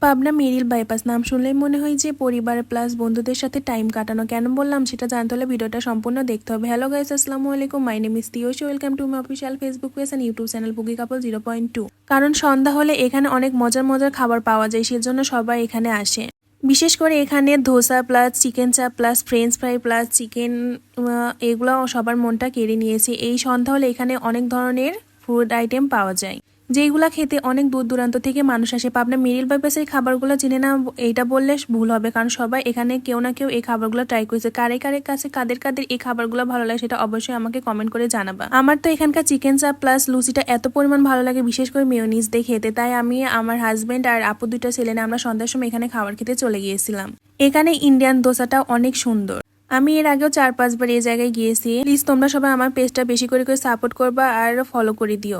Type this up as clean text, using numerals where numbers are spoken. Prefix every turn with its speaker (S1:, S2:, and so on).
S1: পাবনা মেরিল bypass নাম শুনলেই মনে হয় যে পরিবার প্লাস বন্ধুদের সাথে টাইম কাটানো। কেন বললাম সেটা জানতে হলে ভিডিওটা সম্পূর্ণ দেখতে হবে। হ্যালো গাইস, আসসালামু আলাইকুম, মাই নেম ইজ তিওশি, welcome to my official Facebook page and YouTube channel boogie couple 0.2। কারণ সন্ধ্যা হলে এখানে অনেক মজার মজার খাবার পাওয়া যায়, সেজন্য সবাই এখানে আসে। বিশেষ করে এখানে ধোসা প্লাস চিকেন চাপ plus French fry plus chicken, এগুলো সবার মনটা কেড়ে নিয়েছে। এই সন্ধ্যা হলে এখানে অনেক ধরনের ফুড আইটেম পাওয়া যায়, যেগুলা খেতে অনেক দূর দূরান্ত থেকে মানুষ আসে। পাবনা মেরিল বাইপাসের খাবারগুলো চিনে না এইটা বললে ভুল হবে, কারণ সবাই এখানে কেউ না কেউ এই খাবারগুলো ট্রাই করেছে। কারে কাছে কাদের এই খাবারগুলো ভালো লাগে সেটা অবশ্যই আমাকে কমেন্ট করে জানাবা। আমার তো এখানকার চিকেন চাপ প্লাস লুচিটা এত পরিমাণ ভালো লাগে, বিশেষ করে মেয়োনিজ দিয়ে খেতে, তাই আমি আমার হাজবেন্ড আর আপু দুইটা ছেলে না আমরা সন্ধ্যার সময় এখানে খাবার খেতে চলে গিয়েছিলাম। এখানে ইন্ডিয়ান দোসাটা অনেক সুন্দর। আমি এর আগেও 4-5 বার এই জায়গায় গিয়েছি। প্লিজ তোমরা সবাই আমার পেজটা বেশি করে সাপোর্ট করবা আর ফলো করে দিও।